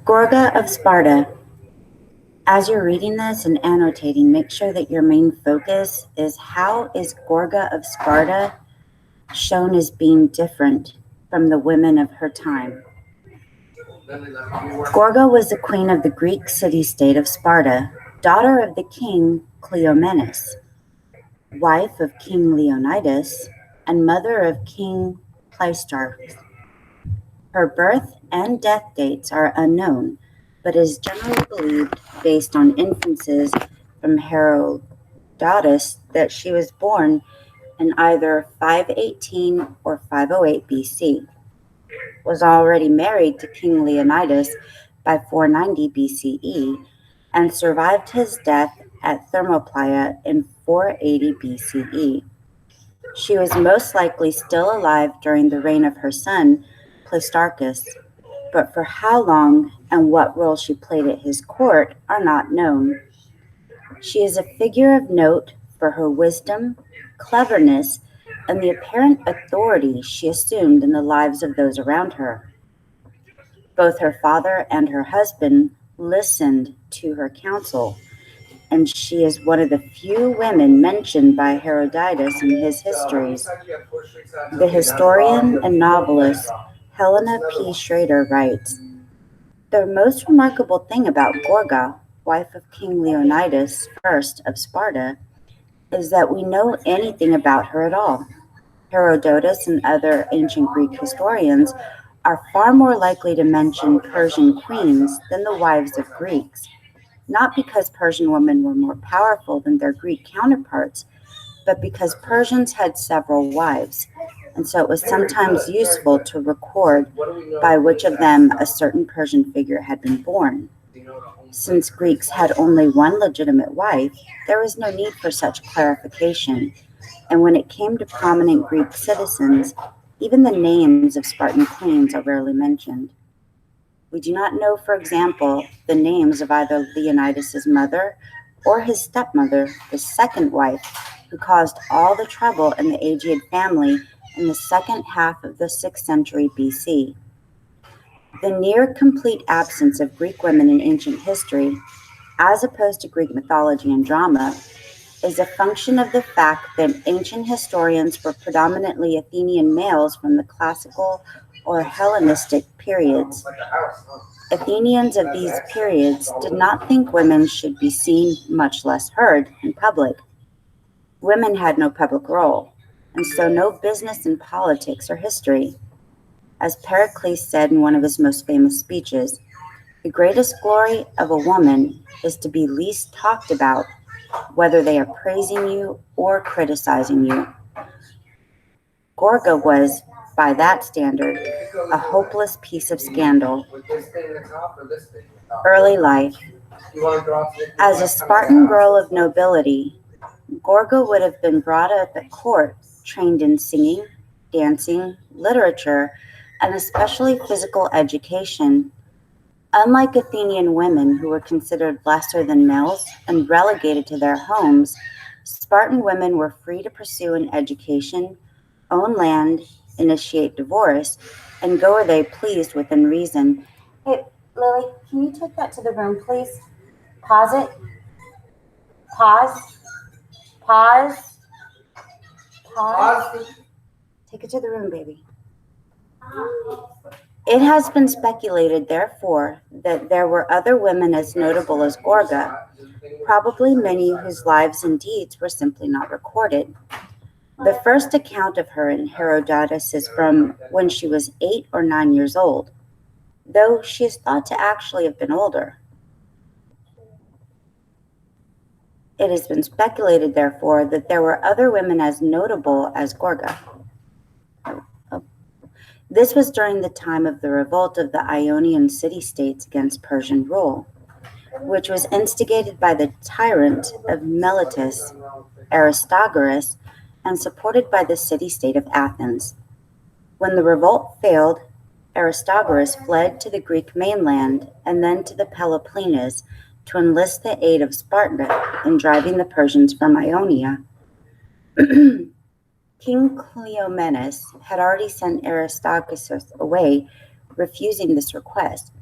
Gorga of Sparta. As you're reading this and annotating, make sure that your main focus is how is Gorga of Sparta shown as being different from the women of her time. Gorgo was the queen of the Greek city-state of Sparta, daughter of the king Cleomenes, wife of King Leonidas, and mother of King Pleistaros. Her birth and death dates are unknown, but is generally believed, based on inferences from Herodotus, that she was born in either 518 or 508 BC, was already married to King Leonidas by 490 BCE, and survived his death at Thermopylae in 480 BCE. She was most likely still alive during the reign of her son, Pleistaros, but for how long and what role she played at his court are not known. She is a figure of note for her wisdom, cleverness, and the apparent authority she assumed in the lives of those around her. Both her father and her husband listened to her counsel, and she is one of the few women mentioned by Herodotus in his histories. The historian and novelist Helena P. Schrader writes, "The most remarkable thing about Gorga, wife of King Leonidas I of Sparta, is that we know anything about her at all. Herodotus and other ancient Greek historians are far more likely to mention Persian queens than the wives of Greeks, not because Persian women were more powerful than their Greek counterparts, but because Persians had several wives, and so it was sometimes useful to record by which of them a certain Persian figure had been born. Since Greeks had only one legitimate wife, there was no need for such clarification, and when it came to prominent Greek citizens, even the names of Spartan queens are rarely mentioned. We do not know, for example, the names of either Leonidas's mother or his stepmother, the second wife, who caused all the trouble in the Aegeid family in the second half of the 6th century BC. The near-complete absence of Greek women in ancient history, as opposed to Greek mythology and drama, is a function of the fact that ancient historians were predominantly Athenian males from the classical or Hellenistic periods. Athenians of these periods did not think women should be seen, much less heard, in public. Women had no public role, and so no business in politics or history. As Pericles said in one of his most famous speeches, the greatest glory of a woman is to be least talked about, whether they are praising you or criticizing you. Gorga was, by that standard, a hopeless piece of scandal. Early life. As a Spartan girl of nobility, Gorga would have been brought up at court, trained in singing, dancing, literature, and especially physical education. Unlike Athenian women, who were considered lesser than males and relegated to their homes, Spartan women were free to pursue an education, own land, initiate divorce, and go where they pleased within reason. Hey, Lily, can you take that to the room, please? Pause it. Pause. Pause. Pause. Take it to the room, baby. It has been speculated, therefore, that there were other women as notable as Gorga, probably many whose lives and deeds were simply not recorded. The first account of her in Herodotus is from when she was 8 or 9 years old, though she is thought to actually have been older. It has been speculated, therefore, that there were other women as notable as Gorga. This was during the time of the revolt of the Ionian city-states against Persian rule, which was instigated by the tyrant of Miletus, Aristogoras, and supported by the city-state of Athens. When the revolt failed, Aristogoras fled to the Greek mainland and then to the Peloponnese to enlist the aid of Sparta in driving the Persians from Ionia. King Cleomenes had already sent Aristogoras away, refusing this request,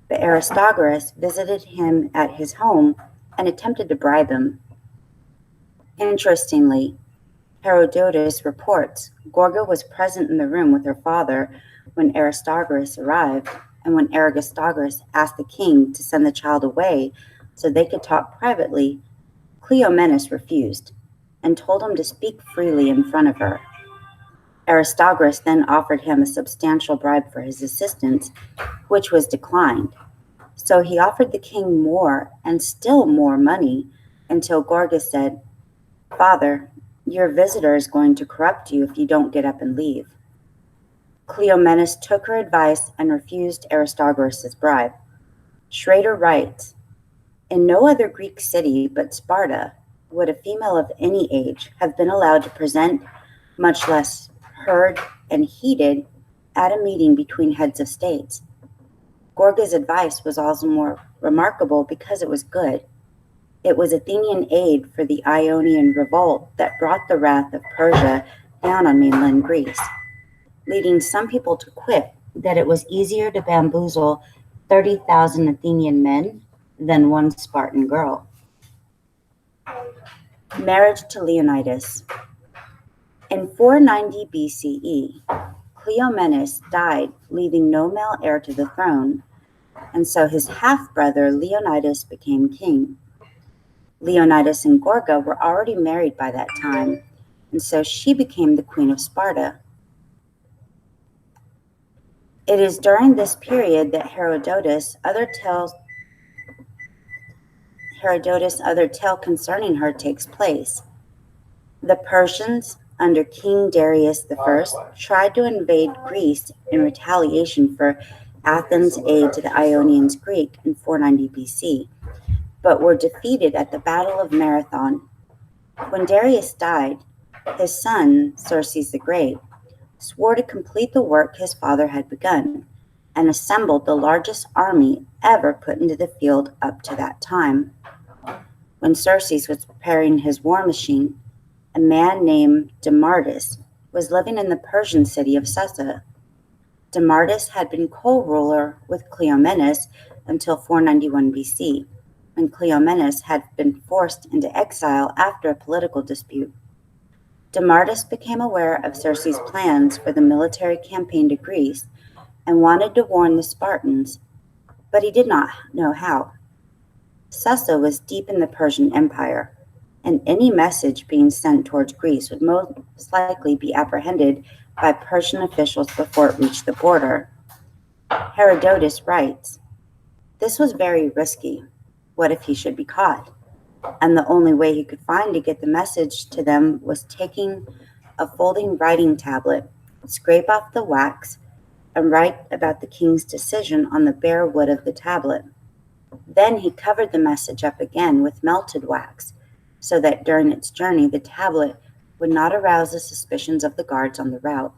But Aristogoras visited him at his home and attempted to bribe him. Interestingly, Herodotus reports Gorgo was present in the room with her father when Aristogoras arrived, and when Aristogoras asked the king to send the child away so they could talk privately, Cleomenes refused and told him to speak freely in front of her. Aristogoras then offered him a substantial bribe for his assistance, which was declined. So he offered the king more and still more money until Gorgo said, "Father, your visitor is going to corrupt you if you don't get up and leave." Cleomenes took her advice and refused Aristogoras' bribe. Schrader writes, "In no other Greek city but Sparta would a female of any age have been allowed to present, much less heard and heeded, at a meeting between heads of states." Gorgo's advice was also more remarkable because it was good. It was Athenian aid for the Ionian revolt that brought the wrath of Persia down on mainland Greece, leading some people to quip that it was easier to bamboozle 30,000 Athenian men than one Spartan girl. Marriage to Leonidas. In 490 BCE, Cleomenes died, leaving no male heir to the throne, and so his half-brother Leonidas became king. Leonidas and Gorgo were already married by that time, and so she became the queen of Sparta. It is during this period that Herodotus' other tale concerning her takes place. The Persians, under King Darius I, tried to invade Greece in retaliation for Athens' aid to the Ionians Greek in 490 BC, but were defeated at the Battle of Marathon. When Darius died, his son, Xerxes the Great, swore to complete the work his father had begun and assembled the largest army ever put into the field up to that time. When Xerxes was preparing his war machine, a man named Demaratus was living in the Persian city of Susa. Demaratus had been co-ruler with Cleomenes until 491 BC, when Cleomenes had been forced into exile after a political dispute. Demaratus became aware of Xerxes' plans for the military campaign to Greece and wanted to warn the Spartans, but he did not know how. Susa was deep in the Persian Empire, and any message being sent towards Greece would most likely be apprehended by Persian officials before it reached the border. Herodotus writes, "This was very risky. What if he should be caught?" And the only way he could find to get the message to them was taking a folding writing tablet, scrape off the wax, and write about the king's decision on the bare wood of the tablet. Then he covered the message up again with melted wax, so that during its journey the tablet would not arouse the suspicions of the guards on the route.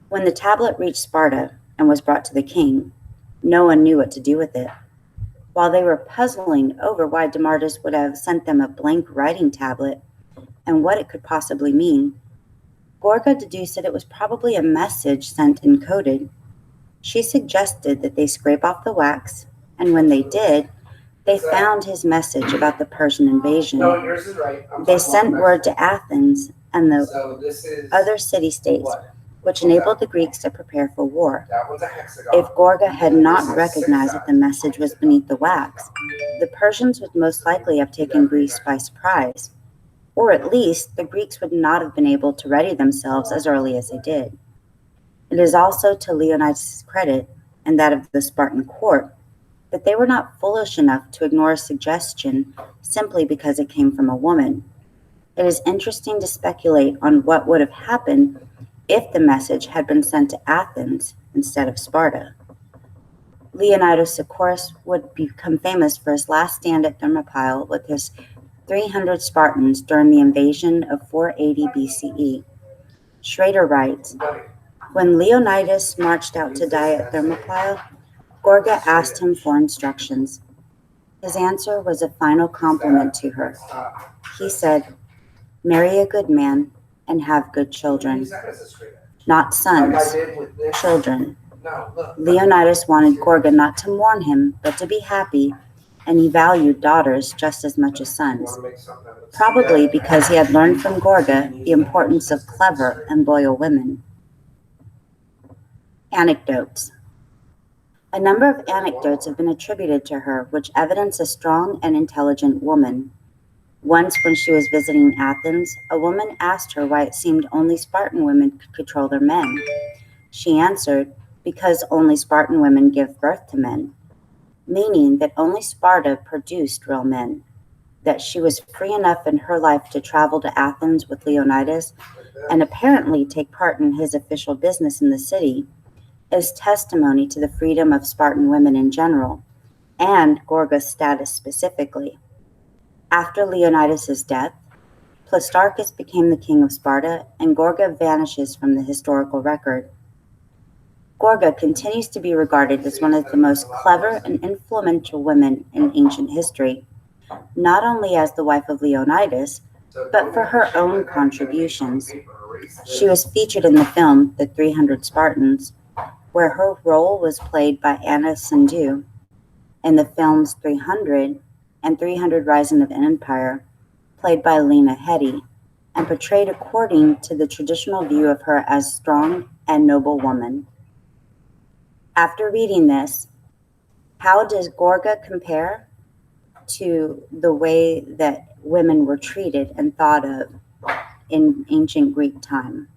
When the tablet reached Sparta and was brought to the king, no one knew what to do with it. While they were puzzling over why Demaratus would have sent them a blank writing tablet and what it could possibly mean, Gorgo deduced that it was probably a message sent encoded. She suggested that they scrape off the wax, and when they did, they found his message about the Persian invasion. No, yours is right. They sent word to Athens and the other city-states, which enabled the Greeks to prepare for war. If Gorgo had not recognized that the message was beneath the wax, the Persians would most likely have taken Greece by surprise, or at least the Greeks would not have been able to ready themselves as early as they did. It is also to Leonidas' credit, and that of the Spartan court, that they were not foolish enough to ignore a suggestion simply because it came from a woman. It is interesting to speculate on what would have happened if the message had been sent to Athens instead of Sparta. Leonidas, of course, would become famous for his last stand at Thermopylae with his 300 Spartans during the invasion of 480 BCE. Schrader writes, "When Leonidas marched out to die at Thermopylae, Gorgo asked him for instructions. His answer was a final compliment to her. He said, 'Marry a good man and have good children.' Not sons, children. Leonidas wanted Gorgo not to mourn him, but to be happy, and he valued daughters just as much as sons, probably because he had learned from Gorgo the importance of clever and loyal women. Anecdotes. A number of anecdotes have been attributed to her, which evidence a strong and intelligent woman. Once, when she was visiting Athens, a woman asked her why it seemed only Spartan women could control their men. She answered, because only Spartan women give birth to men, meaning that only Sparta produced real men, that she was free enough in her life to travel to Athens with Leonidas and apparently take part in his official business in the city, is testimony to the freedom of Spartan women in general, and Gorgo's status specifically. After Leonidas' death, Plotarchus became the king of Sparta, and Gorgo vanishes from the historical record. Gorgo continues to be regarded as one of the most clever and influential women in ancient history, not only as the wife of Leonidas, but for her own contributions. She was featured in the film The 300 Spartans, where her role was played by Anna Sindhu. In the films 300 and 300 Rising of an Empire, played by Lena Headey, and portrayed according to the traditional view of her as strong and noble woman. After reading this, how does Gorgo compare to the way that women were treated and thought of in ancient Greek time?